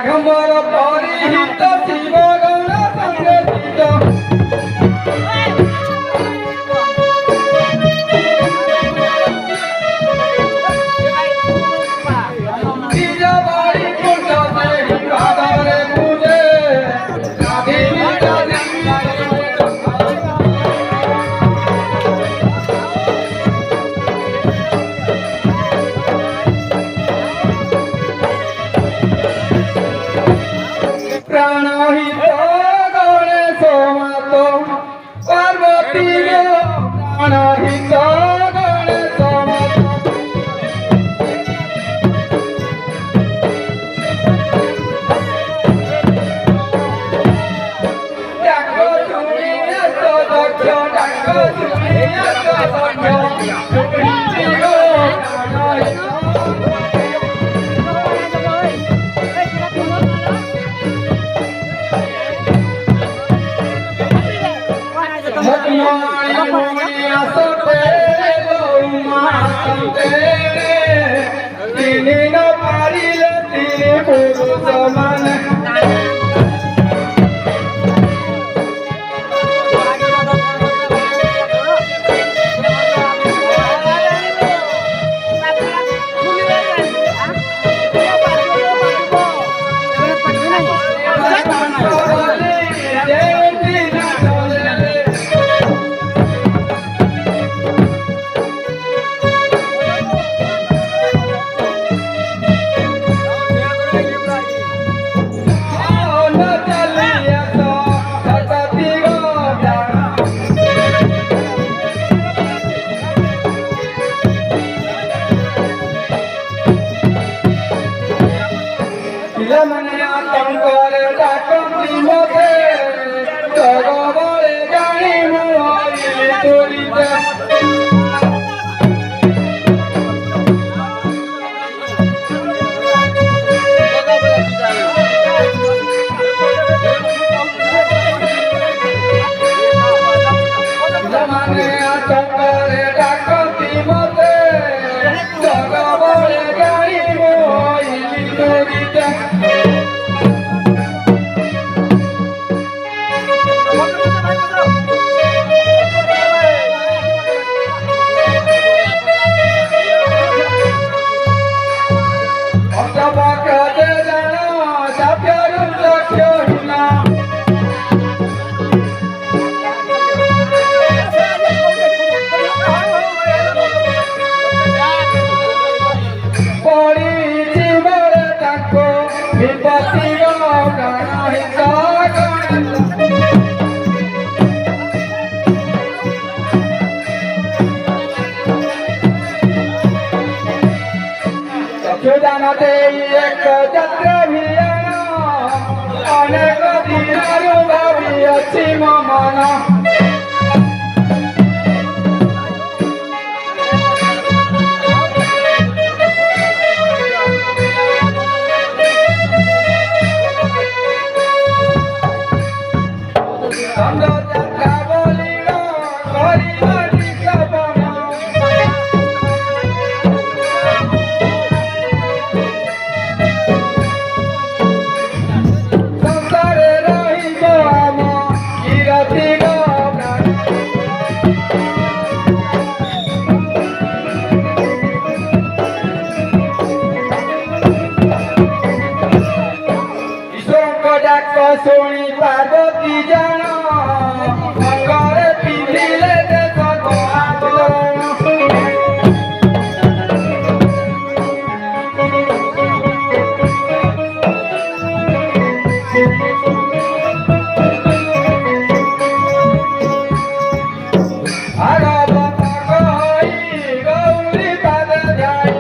ବାଘମର ପରିହିତ ଶିବ ଗଣ ସଂଗଠିତ প্রাণহিত গণেশ মাত পার্বতী প্রাণহিত গণেশ মাত ডাকো তুমি এত দক্ষ ডাকো তুমি এত দক্ষ তিনি ন পারিলে তিনি পুরুষ মানে পিলাମାନେ ଆତଙ୍କରେ ଡାକନ୍ତି ମୋତେ ଜଗବଳେ ଜାଣି ମୁଁ ହଇଲି ତୋରିତେ ପିଲାମାନେ ଆତଙ୍କରେ ଡାକନ୍ତି ମୋତେ ଜଗବଳେ ଜାଣି ମୁଁ ହଇଲି ତୋରିତେ ଚକ୍ଷୁଦାନ ଦେଇ ଏକ ଯାତ୍ରା ଭିଆନ ଅନେକ ଦିନରୁ ଭାବି ଅଛି ମୋ ମନ ଯାତ୍ରା ବୋଲିଲ କରିବା ନିଷେଧନ ଶୁଣି ପାର୍ବତୀ ଜାଣ ଅଙ୍ଗରେ ପିନ୍ଧିଲେ ଦେଶ ଆନ୍ଦୋଳନ ଭାଗବତ କହି ଗୌରୀ ପାଦ ଯାଇ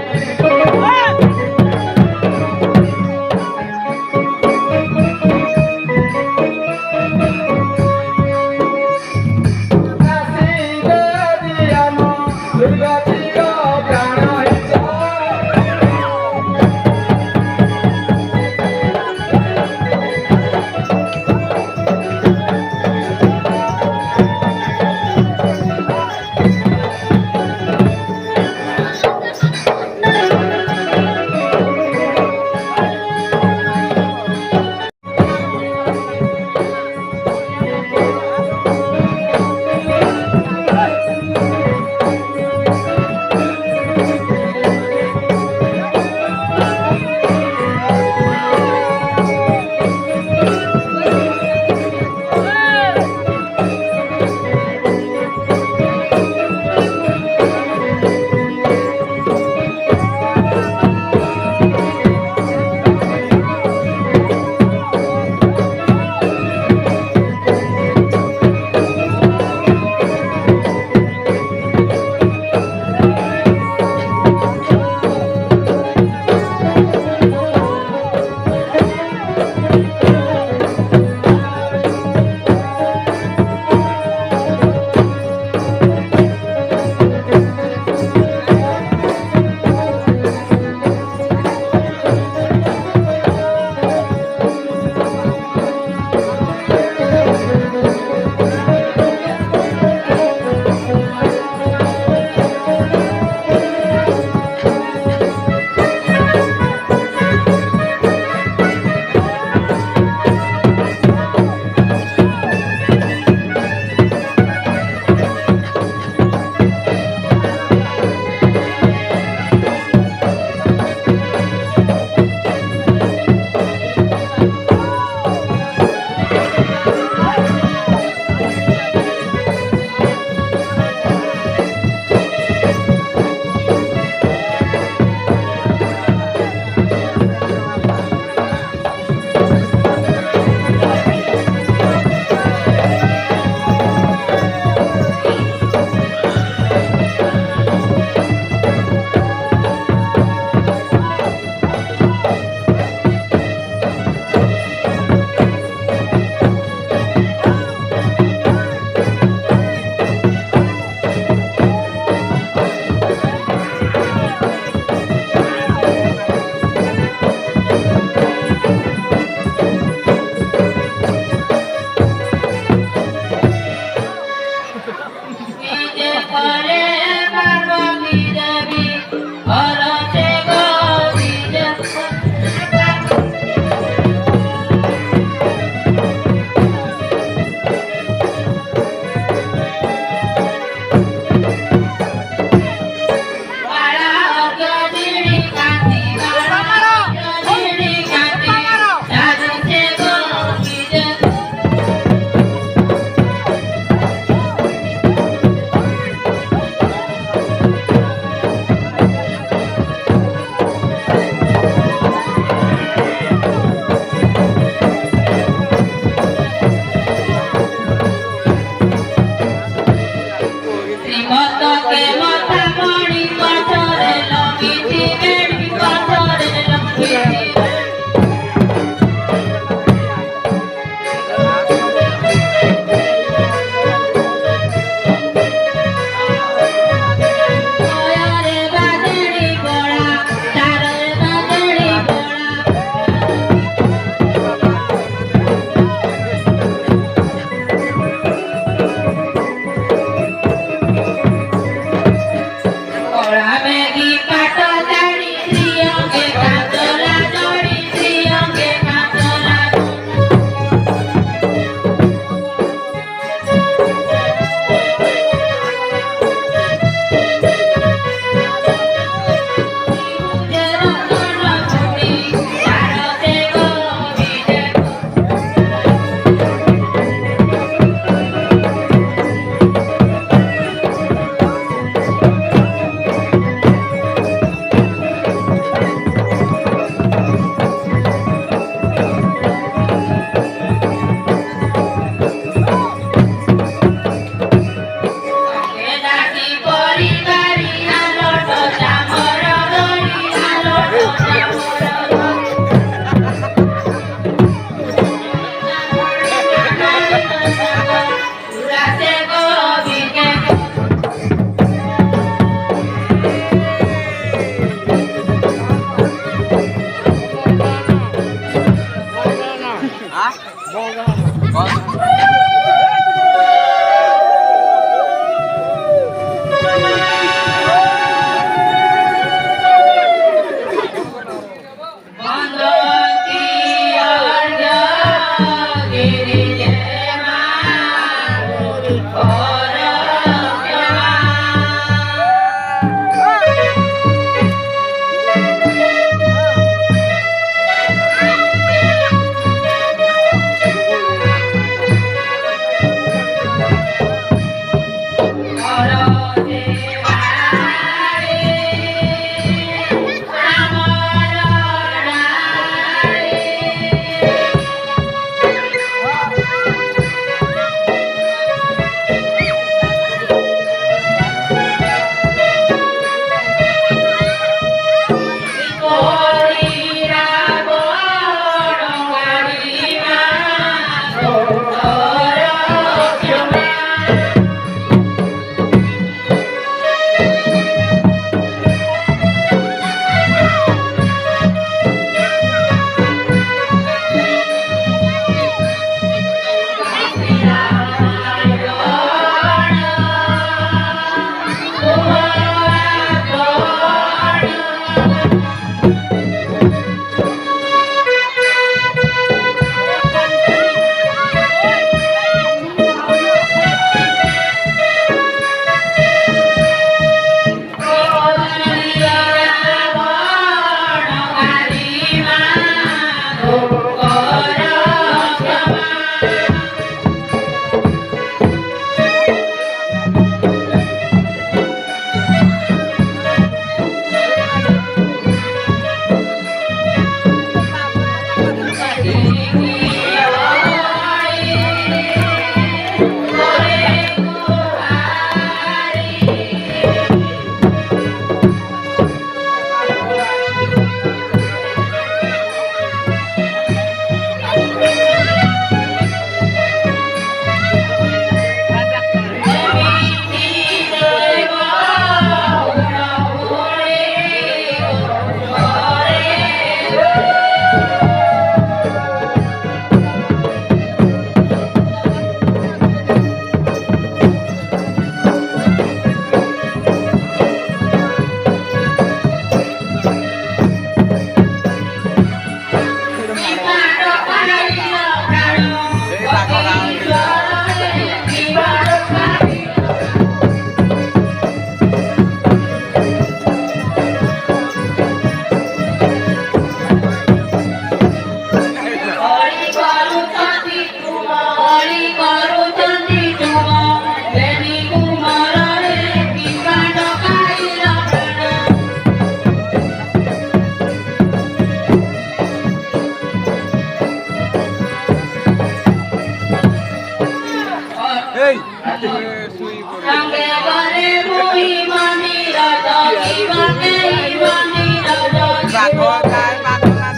Sangge bare mui mani raja kiwate mani raja Bagor kan, bagor kan.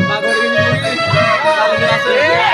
Bagor ini saling ngasih.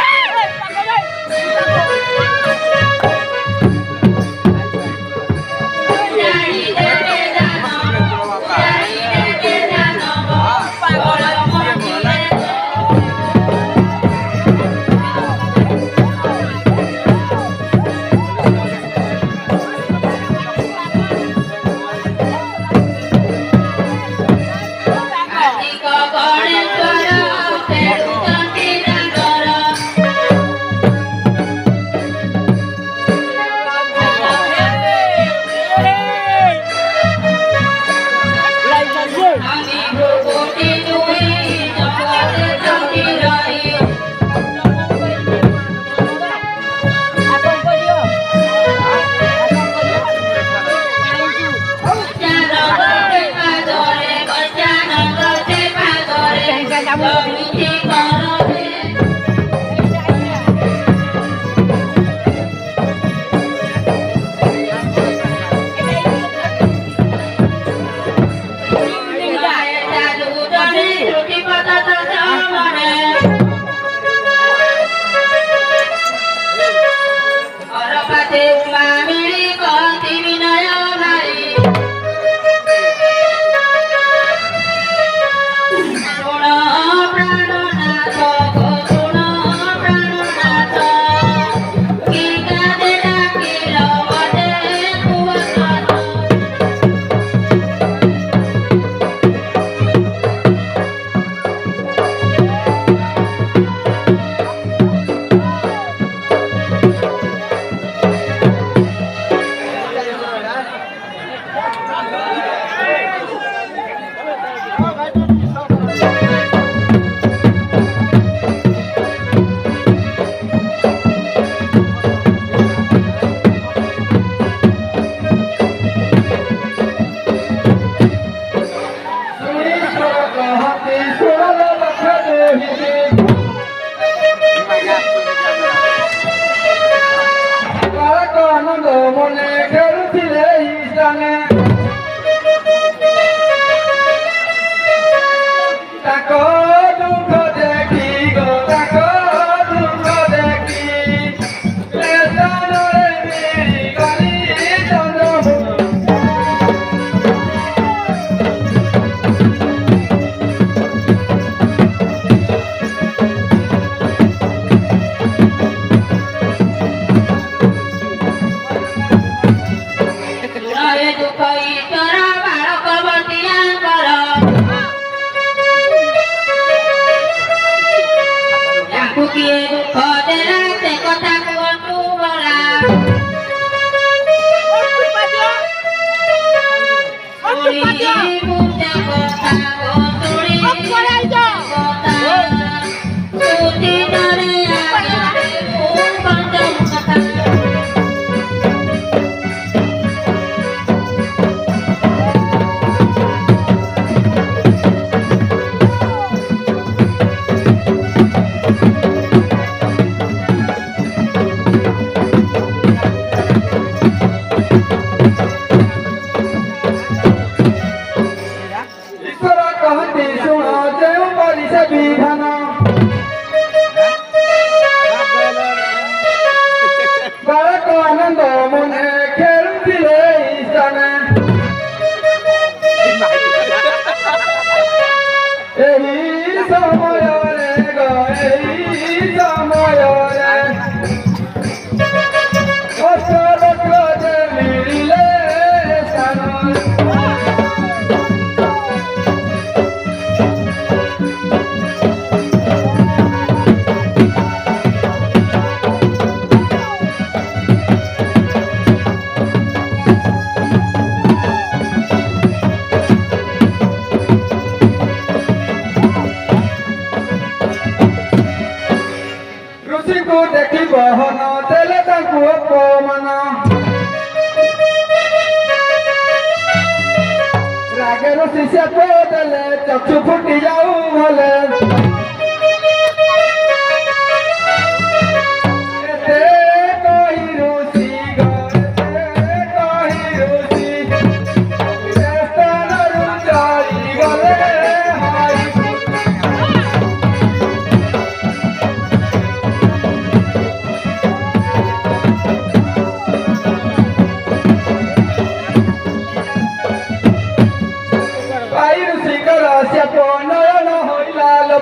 चक्षु फुटी जाऊ भले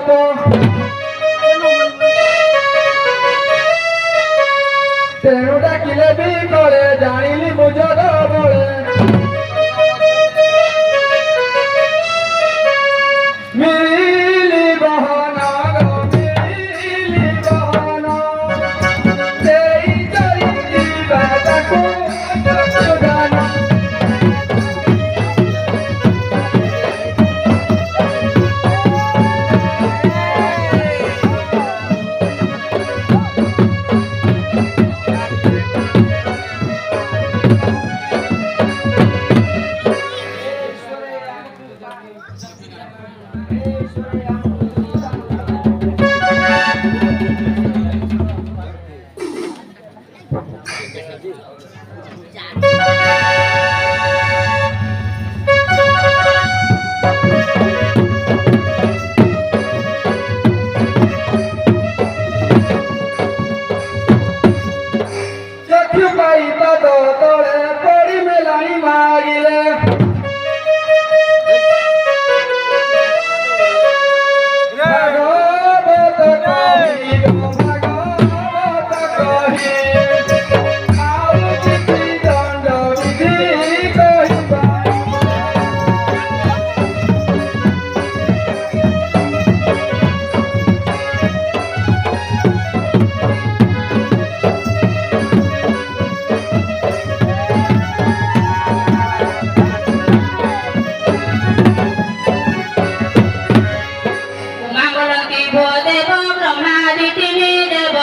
ବାପ ତେଣୁ ଡାକିଲେ ବି କଳେ ଜାଣିଲି ମୁଁ ଜଗ ବଳେ ମିଳିଲି ବହନ ମିଳିଲି ବହନ ସେଇ ଚଳି ଯିବା ତାକୁ ଚକ୍ଷୁଦାନ ଚକ୍ଷୁ ପାଇ ପାଦ ତଳେ ପଡ଼ି ମେଲାଣି ମାଗିଲେ ଭାଗବତ କହି ଭାଗବତ କହି ଆଉ କିଛି ଦଣ୍ଡ ବିଧି କହିବା ମଙ୍ଗଳନ୍ତି ଭୋ ଦେବ ବ୍ରହ୍ମାଦି ତିନି ଦେବ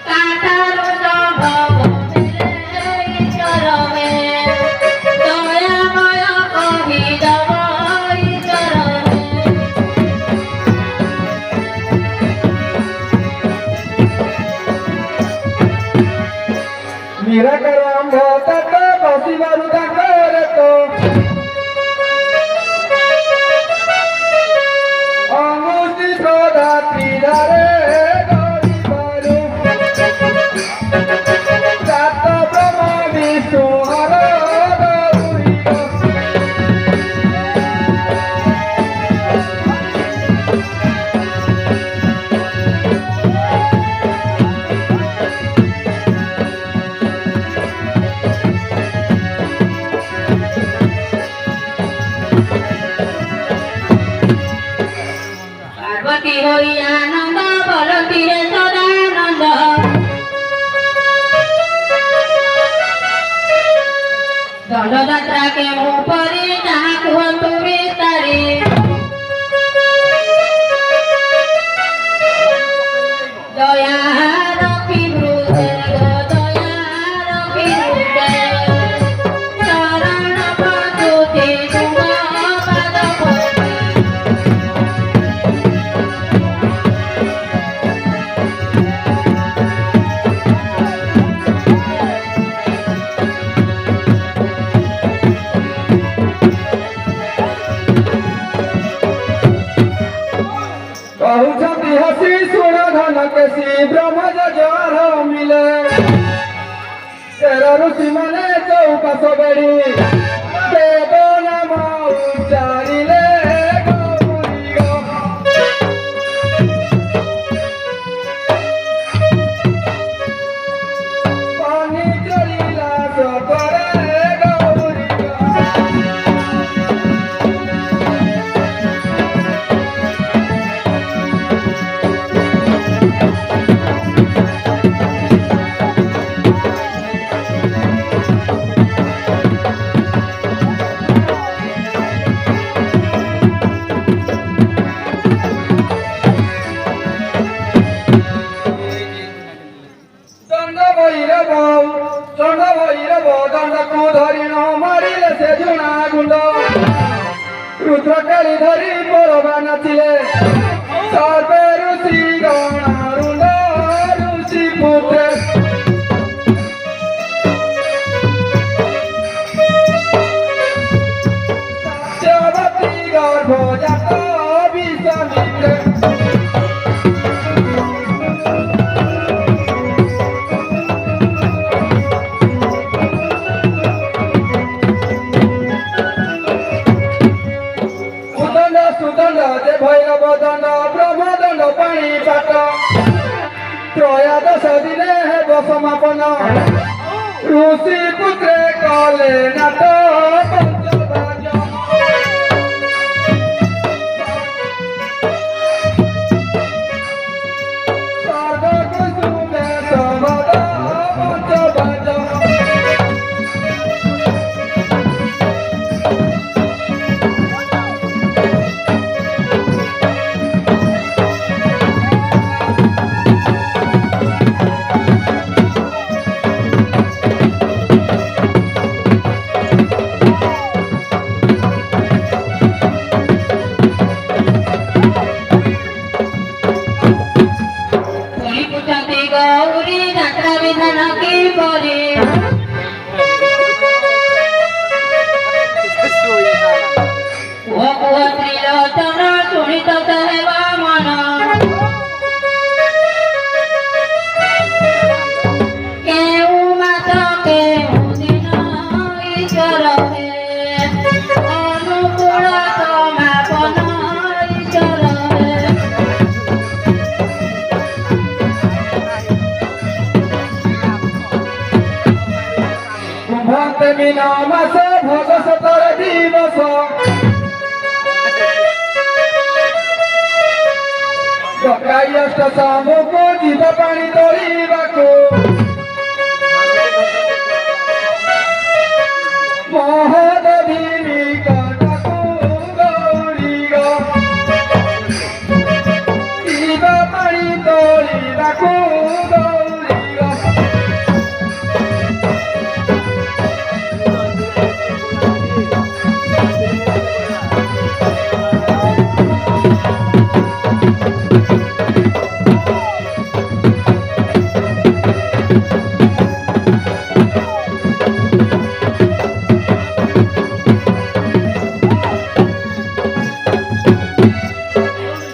କାଠାରୁ ସମ୍ଭବ ମିଳେ ଈଶ୍ୱର ମେ ଦୟାମୟ କହିଦବ ଈଶ୍ୱର ନିରାକାର ଆମ୍ଭ ତାକ ବସିବାରୁ ତାଙ୍କରେ ତ ଅଙ୍ଗୁଷ୍ଠି ଶ୍ରଦ୍ଧା ତ୍ରିଧାରେ ଗରିବାରୁ ସାତ ବ୍ରହ୍ମ ବିଷ୍ଣୁ ହର ଗୌରୀର ପାର୍ବତୀ ହୋଇ ଆନନ୍ଦ ବଲତିରେ ସଦାନନ୍ଦ ଦଣ୍ଡଯାତ୍ରା କେଉଁ ପରି ତାହା କୁହନ୍ତୁ ବିସ୍ତାରି ଦୟା ରଖି ହୃଦୟ ଦୟା ରଖି ହୃଦୟ ଚରଣ ପ୍ରକୃତି ତୁମ ପାଦ ପଦ୍ମେ କହୁଛନ୍ତି ହସି ଶୁଣ ଧନ କେସି ବ୍ରହ୍ମଜ ଜର ମିଳେ ତେର ଋଷି ମାନେ ଚଉପାଶ ବେଡ଼ି ଦେବ ନାମ ଉଚ୍ଚାରିଲେ ଗୌରୀର ପାଣି ଚଳିଲା ସତରେ ଗୌରୀର ଦଣ୍ଡକୁ ଧରି ନ ମାରିଲେ ସେ ଝୁଣା ଗୁଣ୍ଡ ରୁଦ୍ରକାଳୀ ଧରି ପରବା ନାଚିଲେ ସର୍ବେ ଋଷି ଗଣ ରୁଣ୍ଡ ଋଷି ପୁତ୍ରେ ସତ୍ୟବତୀ ଗର୍ଭଜାତ ବିଷମିତ୍ରେ ଦଣ୍ଡ ବ୍ରହ୍ମଦଣ୍ଡ ପାଣିପାତ ତ୍ରୟୋଦଶ ଦିନେ ହେବ ସମାପନ ଋଷି ପୁତ୍ରେ କଲେ ନାଟ ପଞ୍ଚଭାଜ ସ୍ୱର୍ଗକୁ ଶୁଭେ ସମଦ ପଞ୍ଚଭାଜ गौरी यात्रा विधान की परे त्रिलोचन सुनित हेवा मन केउ मात केउ दिन ईश्वर हे अनुकूल समापन ईश्वर हे କୁମ୍ଭନ୍ତେ ମୀନ ମାସ ଭୋଗ ସତର ଦିବସ ଡକାଇ ଅଷ୍ଟ ସାମକୁ ଯିବ ପାଣି ତୋଳିବାକୁ ମହୋଦଧି କଟକୁ ଗୌରୀଗ ଯିବ ପାଣି ତୋଳିବାକୁ ଗୌରୀଗ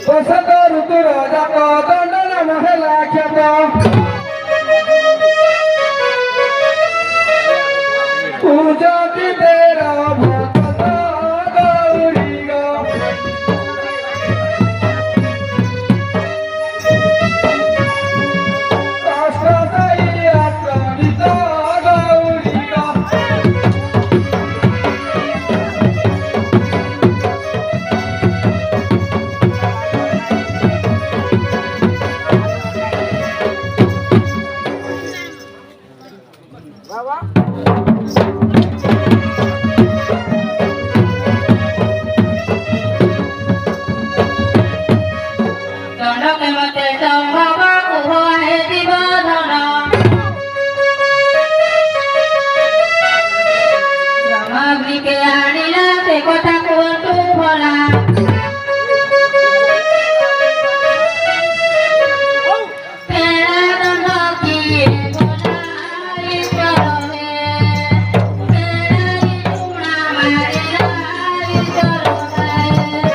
ବସନ୍ତ ଋତୁର ଯାକ ଦଣ୍ଡ ନାମ ହେଲା କ୍ଷତ ପୂଜନ୍ତି ତେର ଭକ୍ତ ଗୌରୀଗ କଷ୍ଟ ସହି ଆକ୍ରମିତ ଗୌରୀଗ दंड के मते संभव कुह हे जीवधन सामग्री के आनिला से कथा कुहतु भला तेरा दंड किए भला ईश्वर हे तेरा गुणा मारिला ईश्वर हे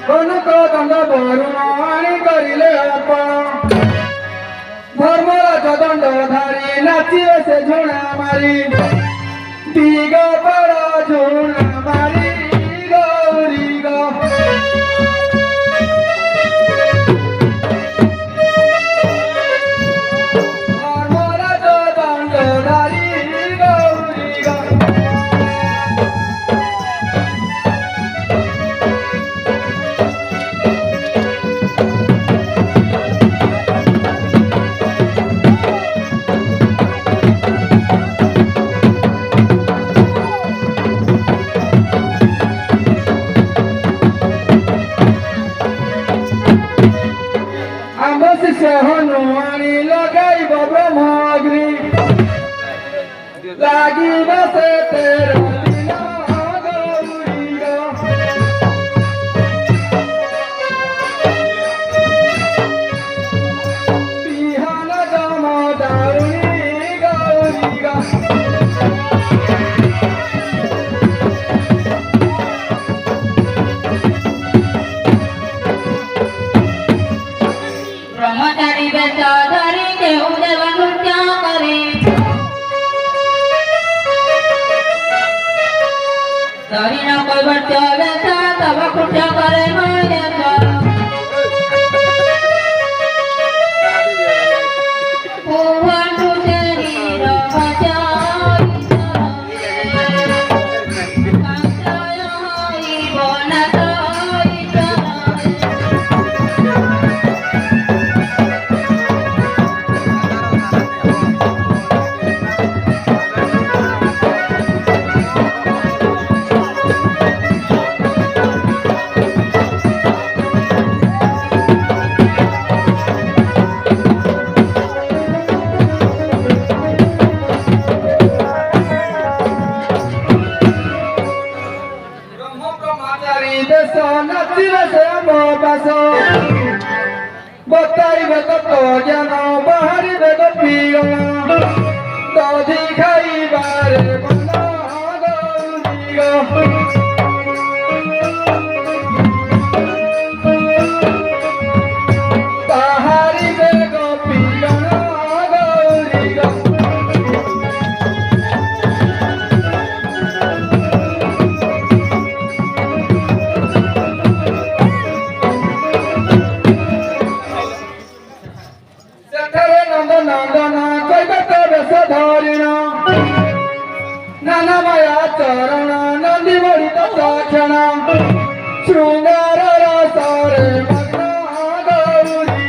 କନକ ଦଣ୍ଡ ବରୁଣ ଆଣି କରିଲେ ଅର୍ପଣ ଧର୍ମରାଜ ଦଣ୍ଡ ଧାରି ନାଚିବେ ସେ ଝୁଣା ମାରି ଦିଗ ପର ଝୁଣା ମାରି ଗୌରୀଗ ଧର୍ମରାଜ ଦଣ୍ଡ ଧାରି ଗୌରୀଗ ଆମ୍ବ ଶିଷ୍ୟ ହନୁମାନି ଲଗାଇବ ବ୍ରହ୍ମଗ୍ନି ଲାଗିବ ସେ ତେର ଦିନ ଗୌରୀଗ ବିହନ ଦମ ଦାରୁଣୀ ଗୌରୀଗ ଧରିନ କୈବର୍ତ୍ୟ ବେଶ ତବ କୃତ୍ୟ କରେ ମହେଶ କୁହନ୍ତୁ ଶରୀର ଭଜ କାନ୍ତୟ ହୋଇବ ନାଥ बताइबे तो ज्ञान बाहरिबे तो पिगण दधि खाइबारे मन बाहरिबे तो पिगण नाना माया चरण नंदी बड़ी तक्षण श्रृंगार रसरे मग्न गौरी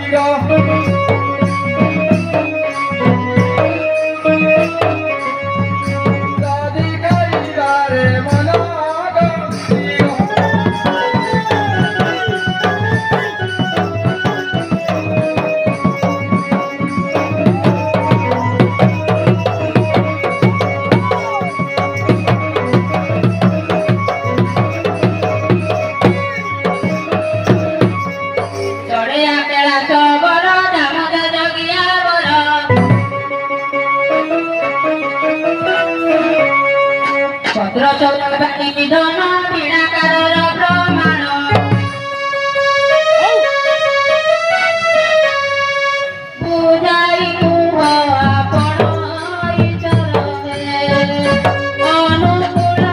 दादी गाइबारे मन ପତ୍ର ଚଉର ବାଡ଼ି ବିଧନ ବୀଣାକାରର ପ୍ରମାଣ ପୂଜାଇ କୁହ ଆପଣ ଚରଣେ ଅନୁକୂଳ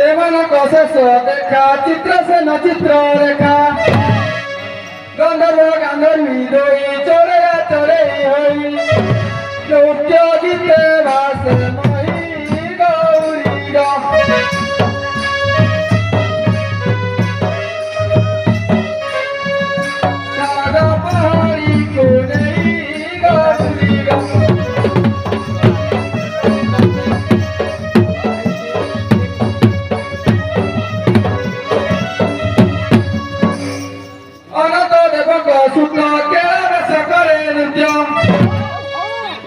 ସମାପନ देखा चित्र से न चित्र रेखा गंधर्व गांधर्वी दोई चोरे चोरे होई नृत्य गीते भाषे मही गौरी साग पहाड़ी को नहीं गौरी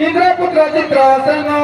इंद्रपुत्र चित्र सेना